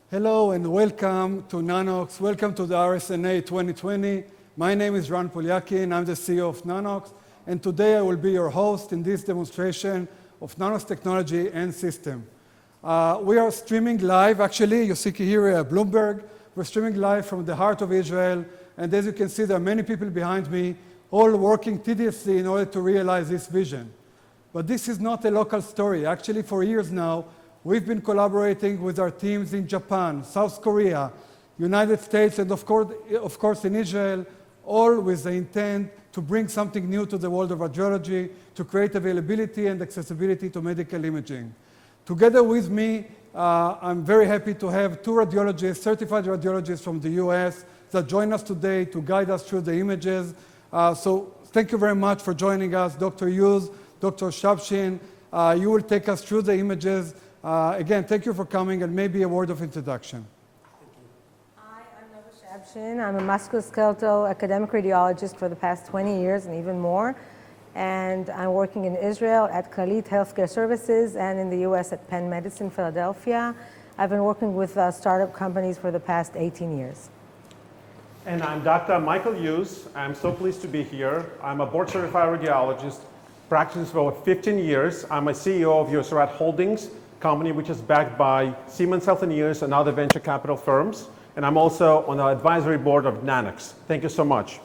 Hello and welcome to Nanox. Welcome to the Rsna 2020. My name is Ran Polyakin. I'm the CEO of Nanox. And today I will be your host in this demonstration of Nanox technology and system. We are streaming live, actually. You see here at Bloomberg. We're streaming live from the heart of Israel. And as you can see, there are many people behind me, all working tediously in order to realize this vision. But this is not a local story. Actually, for years now, we've been collaborating with our teams in Japan, South Korea, United States, and of course in Israel, all with the intent to bring something new to the world of radiology, to create availability and accessibility to medical imaging. Together with me, I'm very happy to have two radiologists, certified radiologists from the US that join us today to guide us through the images. So thank you very much for joining us, Dr. Hughes, Dr. Shabshin. You will take us through the images. Again, thank you for coming, and maybe a word of introduction. Hi, I'm Nova Shabshin. I'm a musculoskeletal academic radiologist for the past 20 years and even more. And I'm working in Israel at Clalit Healthcare Services and in the US at Penn Medicine, Philadelphia. I've been working with startup companies for the past 18 years. And I'm Dr. Michael Hughes. I'm so pleased to be here. I'm a board-certified radiologist, practiced for over 15 years. I'm a CEO of Yosrat Holdings, company which is backed by Siemens Healthineers and other venture capital firms. And I'm also on the advisory board of Nanox. Thank you so much.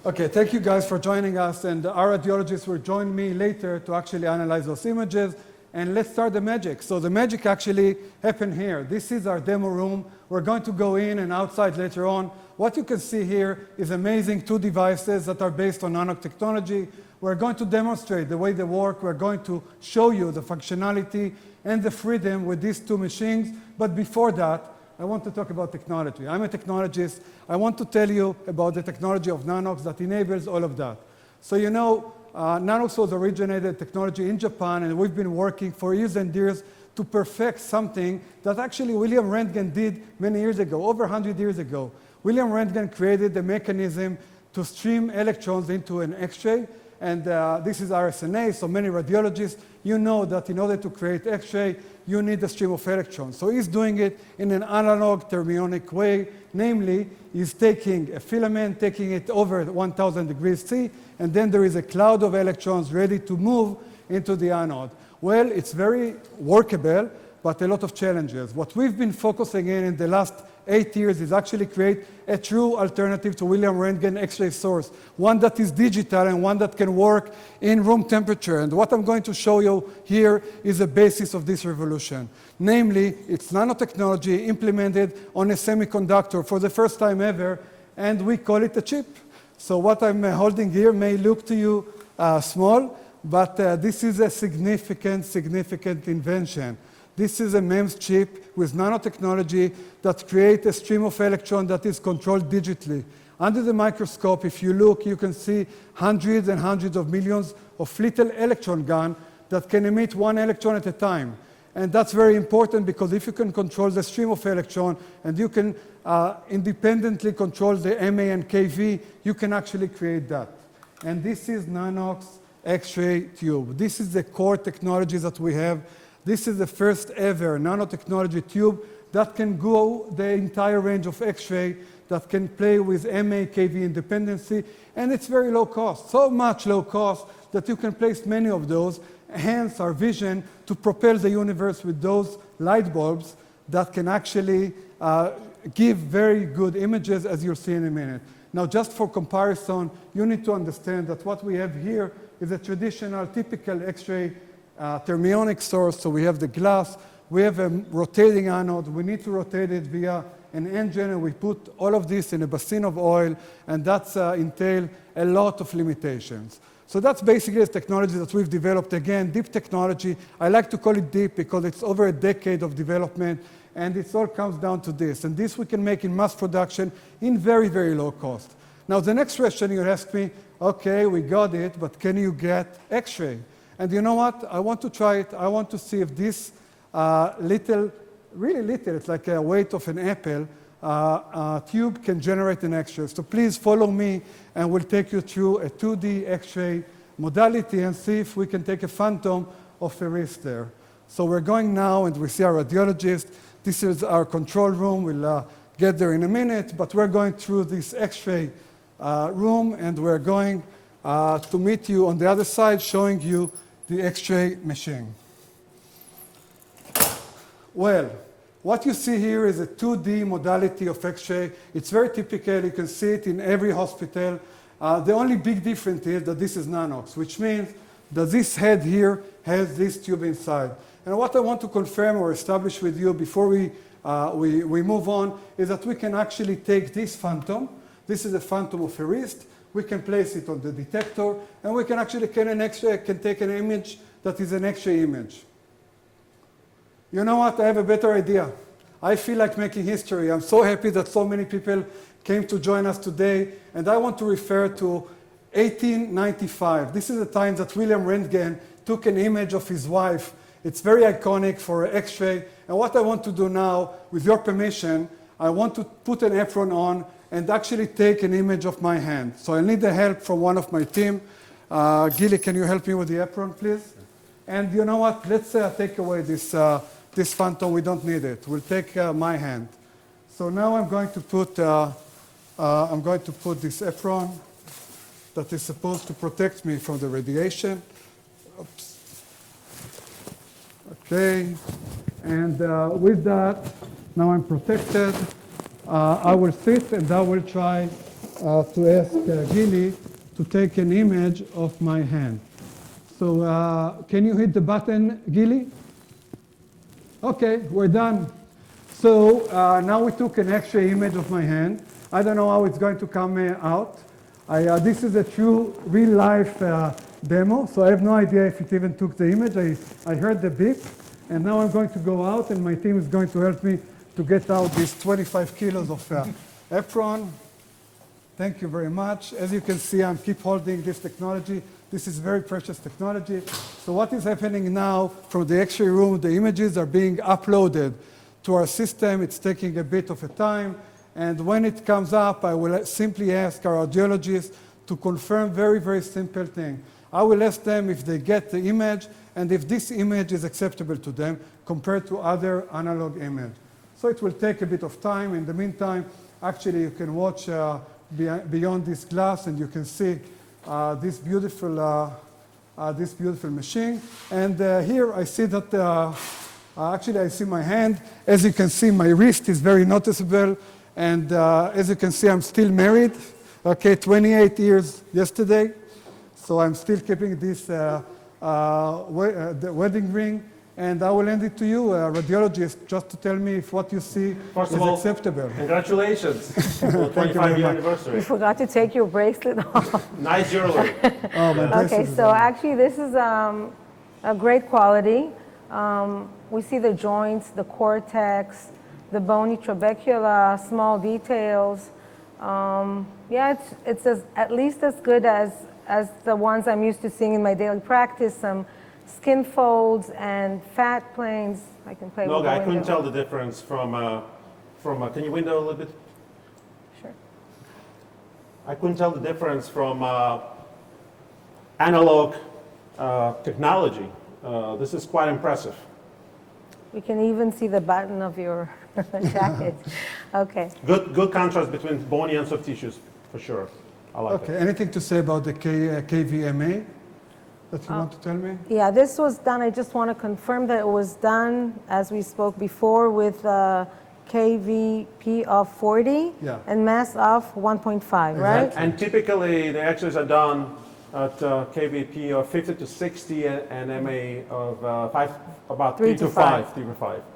Okay, thank you guys for joining us. And our radiologists will join me later to actually analyze those images. And let's start the magic. So the magic actually happened here. This is our demo room. We're going to go in and outside later on. What you can see here is amazing two devices that are based on Nanox technology. We're going to demonstrate the way they work. We're going to show you the functionality and the freedom with these two machines. But before that, I want to talk about technology. I'm a technologist. I want to tell you about the technology of Nanox that enables all of that. So you know, Nanox was originated technology in Japan, and we've been working for years and years to perfect something that actually William Röntgen did many years ago, over 100 years ago. William Röntgen created the mechanism to stream electrons into an X-ray, and this is Rsna, so many radiologists, you know that in order to create X-ray, you need a stream of electrons. So he's doing it in an analog thermionic way, namely, he's taking a filament, taking it over 1000 degrees C, and then there is a cloud of electrons ready to move into the anode. Well, it's very workable, but a lot of challenges. What we've been focusing in the last 8 years is actually create a true alternative to William Röntgen X-ray source, one that is digital and one that can work in room temperature. And what I'm going to show you here is the basis of this revolution. Namely, it's nanotechnology implemented on a semiconductor for the first time ever, and we call it a chip. So what I'm holding here may look to you small, but this is a significant invention. This is a MEMS chip with nanotechnology that creates a stream of electron that is controlled digitally. Under the microscope, if you look, you can see hundreds and hundreds of millions of little electron guns that can emit one electron at a time. And that's very important because if you can control the stream of electron and you can independently control the MA and KV, you can actually create that. And this is Nanox X-ray tube. This is the core technology that we have. This is the first ever nanotechnology tube that can go the entire range of X-ray, that can play with MA, KV independency, and it's very low cost, so much low cost that you can place many of those, hence our vision to propel the universe with those light bulbs that can actually give very good images, as you'll see in a minute. Now, just for comparison, you need to understand that what we have here is a traditional, typical X-ray thermionic source. So we have the glass, we have a rotating anode, we need to rotate it via an engine, and we put all of this in a basin of oil, and that's entail a lot of limitations. So that's basically the technology that we've developed. Again, deep technology. I like to call it deep because it's over a decade of development, and it all comes down to this. And this we can make in mass production in very, very low cost. Now, the next question you ask me, okay, we got it, but can you get X-ray? And you know what? I want to try it. I want to see if this really little, it's like a weight of an apple, tube can generate an X-ray. So please follow me, and we'll take you through a 2D X-ray modality and see if we can take a phantom of a wrist there. So we're going now, and we see our radiologist. This is our control room. We'll get there in a minute, but we're going through this X-ray room, and we're going to meet you on the other side, showing you the X-ray machine. Well, what you see here is a 2D modality of X-ray. It's very typical. You can see it in every hospital. The only big difference is that this is Nanox, which means that this head here has this tube inside. And what I want to confirm or establish with you before we move on is that we can actually take this phantom. This is a phantom of a wrist. We can place it on the detector, and we can actually can take an image that is an X-ray image. You know what? I have a better idea. I feel like making history. I'm so happy that so many people came to join us today, and I want to refer to 1895. This is the time that William Röntgen took an image of his wife. It's very iconic for X-ray, and what I want to do now, with your permission, I want to put an apron on and actually take an image of my hand. So I need the help from one of my team. Gili, can you help me with the apron, please? And you know what? Let's take away this phantom. We don't need it. We'll take my hand. So now I'm going to put this apron that is supposed to protect me from the radiation. Oops. Okay, and with that, now I'm protected. I will sit and I will try to ask Gili to take an image of my hand. So can you hit the button, Gili? Okay, we're done. So now we took an X-ray image of my hand. I don't know how it's going to come out. This is a true real-life demo, so I have no idea if it even took the image. I heard the beep, and now I'm going to go out, and my team is going to help me to get out these 25 kilos of apron. Thank you very much. As you can see, I keep holding this technology. This is very precious technology. So what is happening now from the X-ray room, the images are being uploaded to our system. It's taking a bit of a time. And when it comes up, I will simply ask our radiologists to confirm very, very simple thing. I will ask them if they get the image and if this image is acceptable to them compared to other analog image. So it will take a bit of time. In the meantime, actually, you can watch beyond this glass, and you can see this beautiful machine. And here I see that, actually I see my hand. As you can see, my wrist is very noticeable. And as you can see, I'm still married. Okay, 28 years yesterday. So I'm still keeping this the wedding ring. And I will hand it to you, radiologist, just to tell me if what you see is acceptable. Congratulations on the 25-year anniversary. You forgot to take your bracelet off. Nice jewelry. Oh, my Okay, so actually this is a great quality. We see the joints, the cortex, the bony trabecula, small details. Yeah, it's at least as good as the ones I'm used to seeing in my daily practice. Some skin folds and fat planes. I can play with the window. I couldn't tell the difference from can you window a little bit? Sure. I couldn't tell the difference from analog technology. This is quite impressive. We can even see the button of your jacket. Okay. Good contrast between bony and soft tissues, for sure. I like Okay, it. anything to say about the KVMA that you want to tell me? Yeah, this was done. I just want to confirm that it was done, as we spoke before, with KVP of 40 and mass of 1.5, right? And typically, the X-rays are done at KVP of 50 to 60 and MA of about 3 to 5.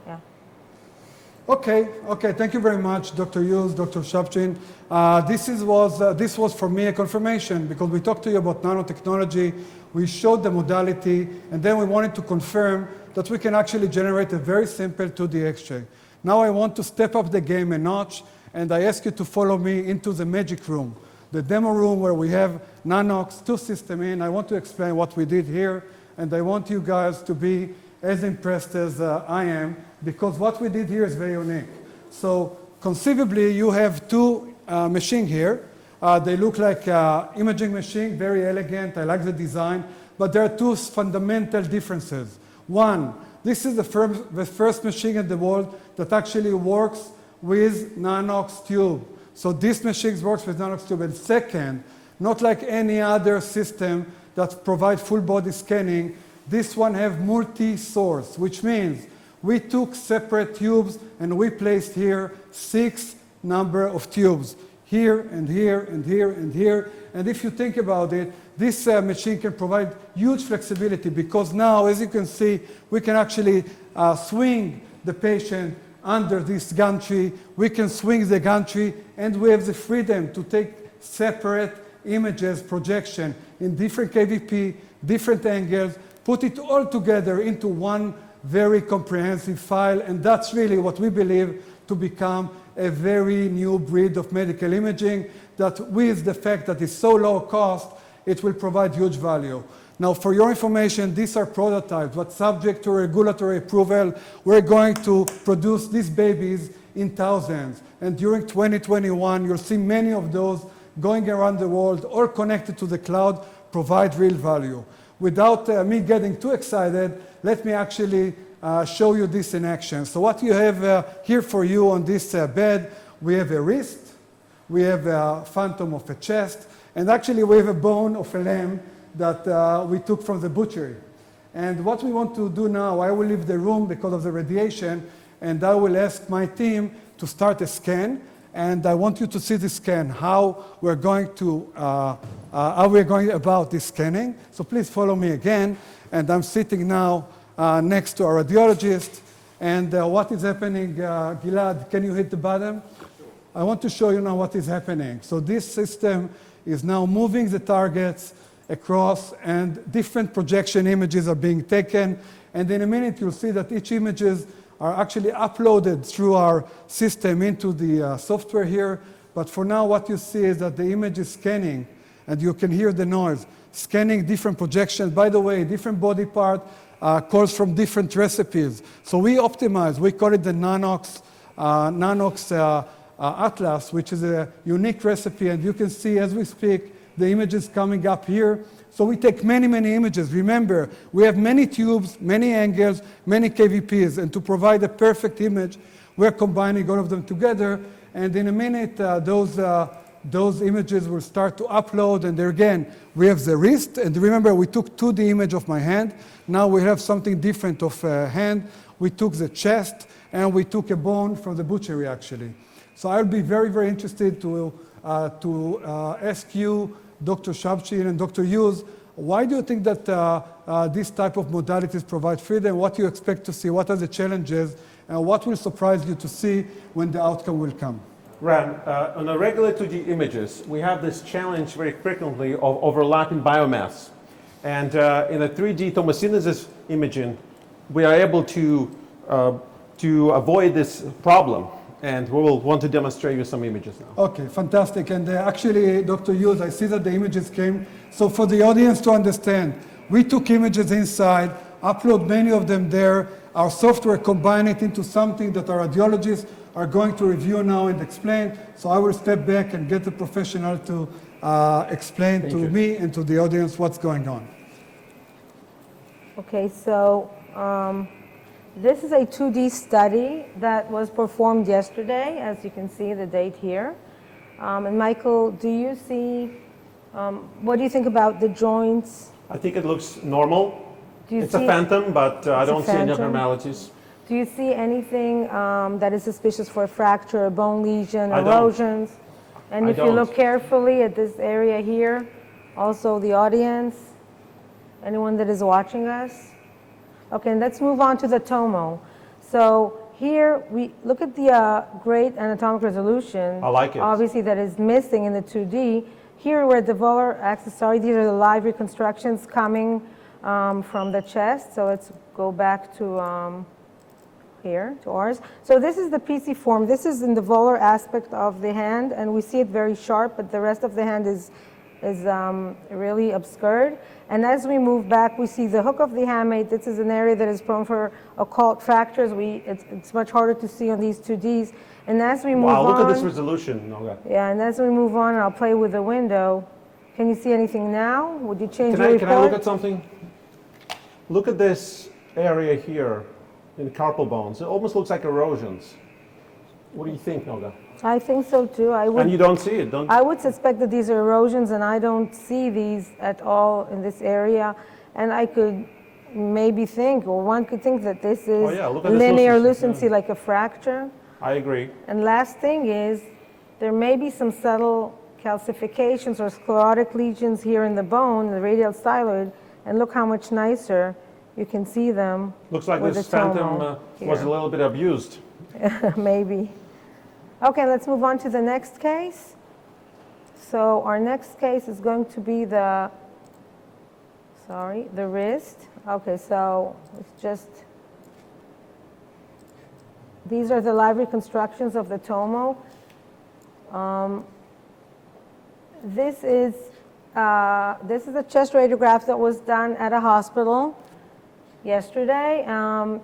Yeah. Okay, thank you very much, Dr. Hughes, Dr. Shabchin. This was for me a confirmation because we talked to you about nanotechnology, we showed the modality, and then we wanted to confirm that we can actually generate a very simple 2D X-ray. Now I want to step up the game a notch, and I ask you to follow me into the magic room, the demo room where we have Nanox 2 system in. I want to explain what we did here, and I want you guys to be as impressed as I am, because what we did here is very unique. So conceivably, you have two machines here. They look like imaging machine, very elegant. I like the design, but there are two fundamental differences. One, This is the first machine in the world that actually works with Nano-X tube. So this machine works with Nano-X tube. And second, not like any other system that provides full body scanning, this one has multi-source, which means we took separate tubes and we placed here 6 number of tubes, here and here and here and here. And if you think about it, this machine can provide huge flexibility because now, as you can see, we can actually swing the patient under this gantry. We can swing the gantry, and we have the freedom to take separate images, projection in different KVP, different angles, put it all together into one very comprehensive file, and that's really what we believe to become a very new breed of medical imaging that, with the fact that it's so low cost, it will provide huge value. Now, for your information, these are prototypes, but subject to regulatory approval, we're going to produce these babies in thousands. And during 2021, you'll see many of those going around the world, all connected to the cloud, provide real value. Without me getting too excited, let me actually show you this in action. So what you have here for you on this bed, we have a wrist, we have a phantom of a chest, and actually we have a bone of a lamb that we took from the butchery. And what we want to do now, I will leave the room because of the radiation, and I will ask my team to start a scan. And I want you to see the scan, how we're going about this scanning. So please follow me again. And I'm sitting now next to our radiologist. And what is happening, Gilad, can you hit the button? I want to show you now what is happening. So this system is now moving the targets across, and different projection images are being taken. And in a minute, you'll see that each images are actually uploaded through our system into the software here. But for now, what you see is that the image is scanning, and you can hear the noise, scanning different projections. By the way, different body part calls from different recipes. So we optimize, we call it the Nanox Atlas, which is a unique recipe. And you can see as we speak, the images coming up here. So we take many, many images. Remember, we have many tubes, many angles, many KVPs, and to provide a perfect image, we're combining all of them together. And in a minute, those images will start to upload. And there again, we have the wrist. And remember, we took 2D image of my hand. Now we have something different of hand. We took the chest, and we took a bone from the butchery, actually. So I'll be very, very interested to ask you, Dr. Shabshin and Dr. Hughes, why do you think that this type of modalities provide freedom? What do you expect to see? What are the challenges? And what will surprise you to see when the outcome will come? Ran, on the regular 2D images, we have this challenge very frequently of overlapping biomass. And in a 3D tomosynthesis imaging, we are able to avoid this problem. And we will want to demonstrate you some images now. Okay, fantastic. And actually, Dr. Hughes, I see that the images came. So for the audience to understand, we took images inside, upload many of them there. Our software combined it into something that our radiologists are going to review now and explain. So I will step back and get the professional to explain to me and to the audience what's going on. Okay, so this is a 2D study that was performed yesterday, as you can see the date here. And Michael, do you see, what do you think about the joints? I think it looks normal. It's a phantom, but I don't see any abnormalities. Do you see anything that is suspicious for a fracture, a bone lesion, I erosions? Don't. And if you look carefully at this area here, also the audience, anyone that is watching us? Okay, and let's move on to the tomo. So here we look at the great anatomic resolution. I like it. Obviously that is missing in the 2D. Here we're at the volar axis, sorry, these are the live reconstructions coming from the chest. So let's go back to here, to ours. So this is the PC form. This is in the volar aspect of the hand, and we see it very sharp, but the rest of the hand is really obscured. And as we move back, we see the hook of the hamate. This is an area that is prone for occult fractures. It's much harder to see on these 2Ds. And as we move on... Wow, look at this resolution. Okay. Yeah, and as we move on, I'll play with the window. Can you see anything now? Would you change your report? Can I look at something? Look at this area here. in the carpal bones. It almost looks like erosions. What do you think, Noga? I think so too. And you don't see it, don't I would suspect that these are erosions, and I don't see these at all in this area. And I could maybe think, or one could think that this is look at this linear lucency. lucency, like a fracture. I agree. And last thing is, there may be some subtle calcifications or sclerotic lesions here in the bone, the radial styloid, and look how much nicer you can see them. Looks like with this the phantom tomo was a here. little bit abused. Maybe. Okay, let's move on to the next case. So our next case is going to be the wrist. Okay, so it's just, these are the live reconstructions of the tomo. This is a chest radiograph that was done at a hospital yesterday.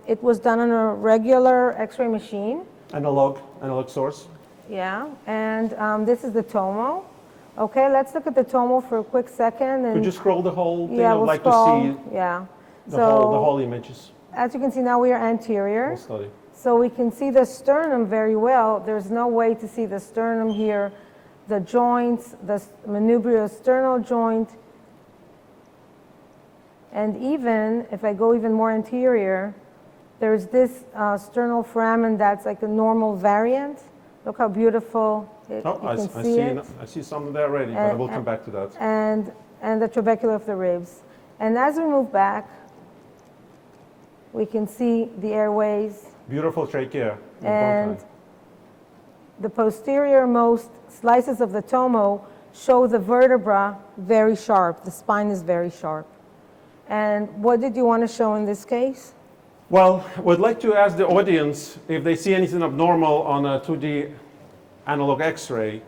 It was done on a regular X-ray machine. Analog source. Yeah, and this is the tomo. Okay, let's look at the tomo for a quick second. And Could you scroll the whole thing? yeah, I'd we'll like scroll. to see Yeah. the whole images. As you can see now, we are anterior. Whole study. So we can see the sternum very well. There's no way to see the sternum here. The joints, the manubriosternal joint, and even, if I go even more anterior, there's this sternal foramen that's like a normal variant. Look how beautiful you can see it. I see some there already, but I will come back to that. And the trabecula of the ribs. And as we move back, we can see the airways. Beautiful trachea. And the posterior most slices of the tomo show the vertebra very sharp. The spine is very sharp. And what did you want to show in this case? Well, I would like to ask the audience if they see anything abnormal on a 2D analog X-ray.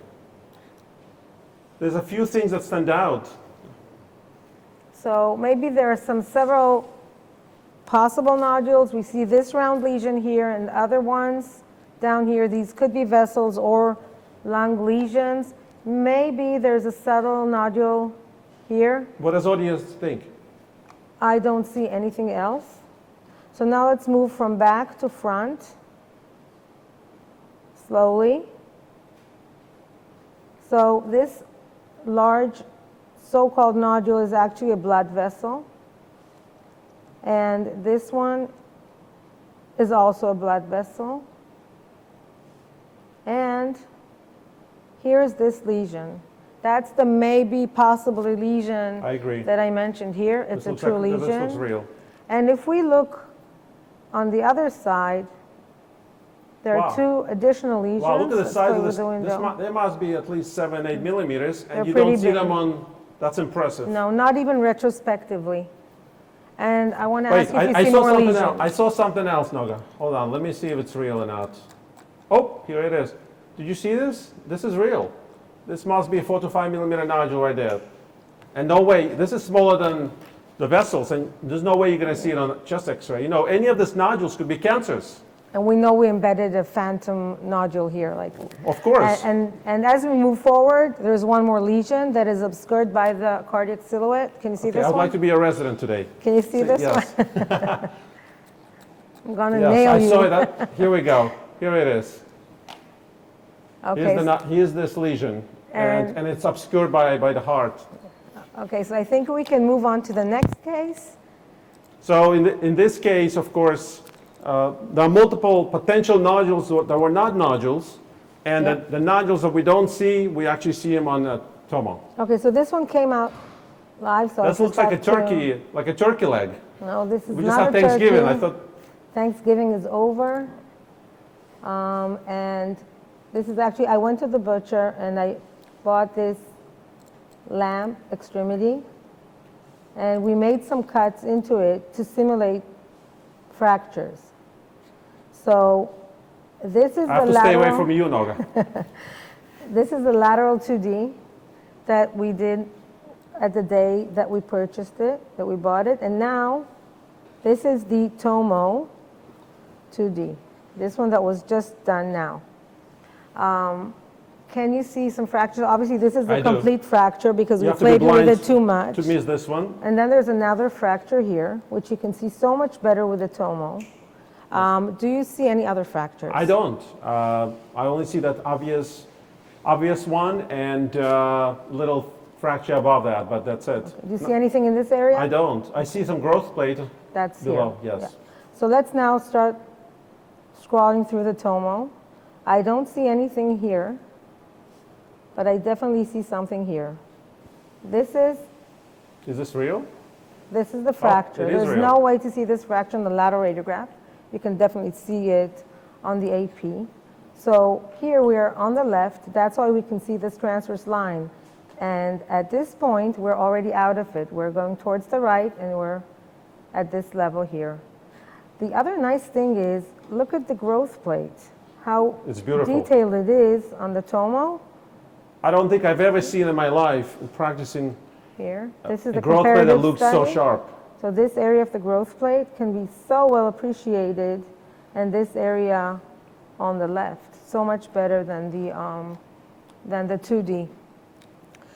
There's a few things that stand out. So maybe there are several possible nodules. We see this round lesion here and other ones down here. These could be vessels or lung lesions. Maybe there's a subtle nodule here. What does audience think? I don't see anything else. So now let's move from back to front, slowly. So this large so-called nodule is actually a blood vessel. And this one is also a blood vessel. And here's this lesion. That's the maybe possibly lesion I agree. that I mentioned here. It's a true lesion. This looks real. And if we look on the other side, there are two additional lesions. Wow, look at the Let's size go of with this. the window. They must be at least 7-8 millimeters, and They're you don't pretty see big. them on, that's impressive. No, not even retrospectively. And I want to Wait, ask if you I see saw more something lesions. else. I saw something else, Noga. Hold on, let me see if it's real or not. Oh, here it is. Did you see this? This is real. This must be a 4 to 5 millimeter nodule right there. And no way, this is smaller than the vessels, and there's no way you're going to see it on a chest X-ray. You know, any of these nodules could be cancers. And we know we embedded a phantom nodule here. Of course. And as we move forward, there's one more lesion that is obscured by the cardiac silhouette. Can you see this I'd one? like to be a resident today. Can you see this yes. one? I'm going to Yes, nail I you. saw that. Here we go. Here it is. Okay. Here's this lesion, and it's obscured by the heart. Okay, so I think we can move on to the next case. So in this case, of course, there are multiple potential nodules that were not nodules, and Yep. the nodules that we don't see, we actually see them on tomo. Okay, so this one came out live. So This looks like a turkey leg. No, this is We just not had a Thanksgiving. turkey. I thought, Thanksgiving is over. And this is actually, I went to the butcher and I bought this lamb extremity. And we made some cuts into it to simulate fractures. So this is I have the to stay away lateral. from you, Noga. This is the lateral 2D that we did at the day that we purchased it, that we bought it. And now this is the Tomo 2D, this one that was just done now. Can you see some fractures? Obviously, this is I a do. complete fracture because You we have to be played with blind it too much. to miss this one. And then there's another fracture here, which you can see so much better with the Tomo. Do you see any other fractures? I don't. I only see that obvious one and little fracture above that, but that's it. Do you see anything in this area? I don't. I see some growth plate That's below, here. yes. Yeah. So let's now start scrolling through the tomo. I don't see anything here, but I definitely see something here. This is this real? This is the fracture. it is There's real. no way to see this fracture on the lateral radiograph. You can definitely see it on the AP. So here we are on the left. That's why we can see this transverse line. And at this point, we're already out of it. We're going towards the right, and we're at this level here. The other nice thing is, look at the growth plate, how It's beautiful. detailed it is on the tomo. I don't think I've ever seen in my life practicing Here, this is a the growth plate comparative that looks so study. sharp. So this area of the growth plate can be so well appreciated, and this area on the left, so much better than the 2D.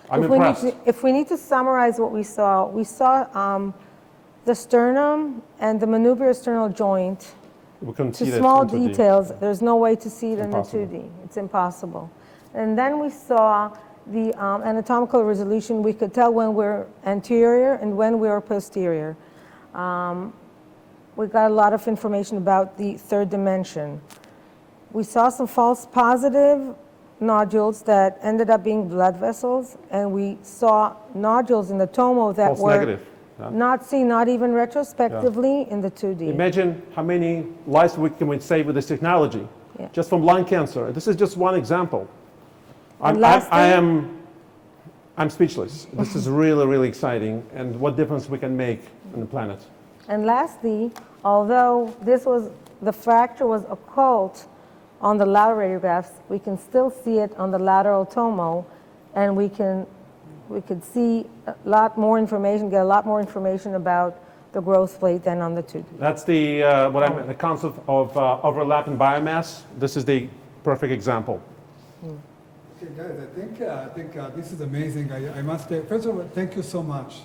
I'm impressed. If we need to summarize what we saw the sternum and the manubriosternal joint We couldn't to see that small in 2D. details. There's no way to see it in the Impossible. 2D. It's impossible. And then we saw the anatomical resolution. We could tell when we're anterior and when we're posterior. We got a lot of information about the third dimension. We saw some false positive nodules that ended up being blood vessels, and we saw nodules in the tomo that False were negative. Yeah. not seen, not even retrospectively in the 2D. Imagine how many lives we can save with this technology, Yeah. just from lung cancer. This is just one example. And lastly- I'm speechless. This is really, really exciting, and what difference we can make on the planet. And lastly, although the fracture was occult on the lateral radiographs, we can still see it on the lateral tomo, and we could see a lot more information, get a lot more information about the growth plate than on the 2D. That's the concept of overlap in biomass. This is the perfect example. Okay, guys, I think this is amazing. I must say, first of all, thank you so much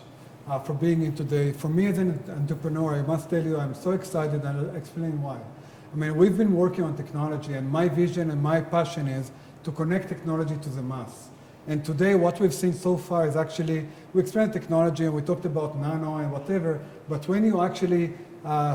for being here today. For me as an entrepreneur, I must tell you, I'm so excited, and I'll explain why. I mean, we've been working on technology, and my vision and my passion is to connect technology to the mass. And today, what we've seen so far is actually, we explained technology and we talked about nano and whatever, but when you actually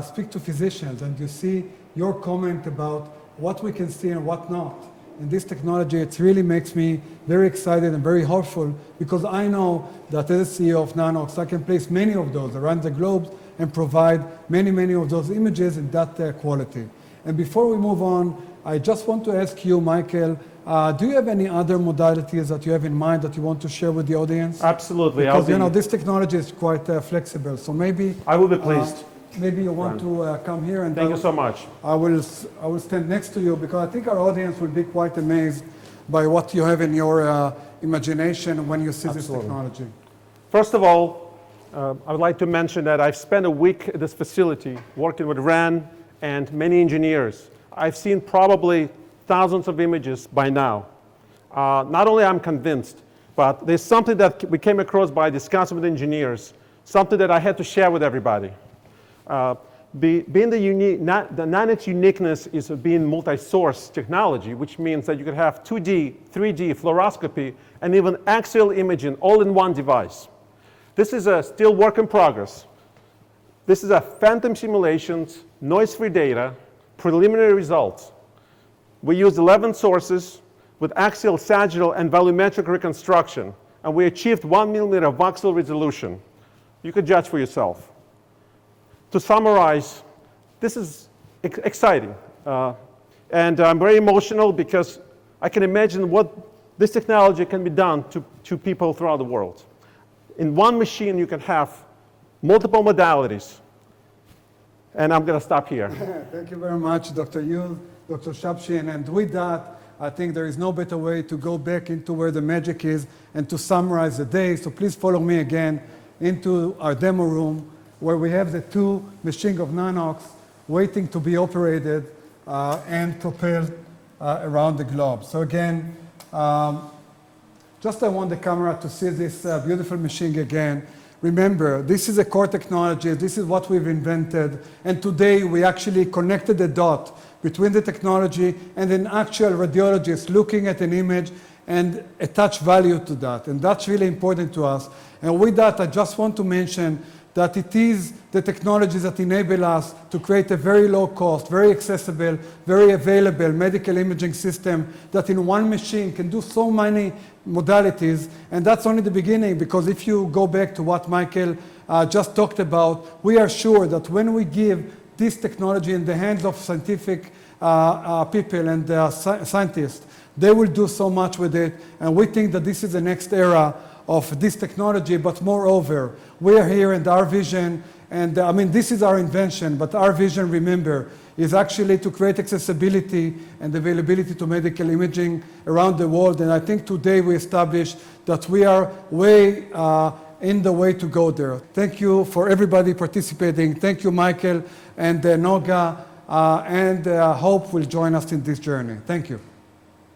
speak to physicians and you see your comment about what we can see and what not, in this technology, it really makes me very excited and very hopeful, because I know that as a CEO of Nano-X, I can place many of those around the globe and provide many, many of those images in that quality. And before we move on, I just want to ask you, Michael, do you have any other modalities that you have in mind that you want to share with the audience? Absolutely. Because, this technology is quite flexible, so maybe... I will be pleased. Maybe you want to come here and... Thank you so much. I will stand next to you, because I think our audience will be quite amazed by what you have in your imagination when you see this technology. First of all, I would like to mention that I've spent a week at this facility working with Ran and many engineers. I've seen probably thousands of images by now. Not only I'm convinced, but there's something that we came across by discussing with engineers, something that I had to share with everybody. The Nano-X uniqueness is being multi-source technology, which means that you could have 2D, 3D, fluoroscopy, and even axial imaging all in one device. This is a still work in progress. This is a phantom simulations, noise-free data, preliminary results. We used 11 sources with axial, sagittal, and volumetric reconstruction, and we achieved 1 millimeter voxel resolution. You could judge for yourself. To summarize, this is exciting. And I'm very emotional because I can imagine what this technology can be done to people throughout the world. In one machine, you can have multiple modalities. And I'm going to stop here. Thank you very much, Dr. Hughes, Dr. Shabshin. And with that, I think there is no better way to go back into where the magic is and to summarize the day. So please follow me again into our demo room, where we have the two machines of Nano-X waiting to be operated and propelled around the globe. So again, just I want the camera to see this beautiful machine again. remember, this is a core technology, this is what we've invented, and today we actually connected the dot between the technology and an actual radiologist looking at an image and attach value to that. And that's really important to us. And with that, I just want to mention that it is the technologies that enable us to create a very low cost, very accessible, very available medical imaging system that in one machine can do so many modalities. And that's only the beginning, because if you go back to what Michael just talked about, we are sure that when we give this technology in the hands of scientific people and scientists, they will do so much with it, and we think that this is the next era of this technology. But moreover, we are here, and our vision, and I mean, this is our invention, but our vision, remember, is actually to create accessibility and availability to medical imaging around the world. And I think today we established that we are way in the way to go there. Thank you for everybody participating. Thank you, Michael and Noga, and hope will join us in this journey. Thank you.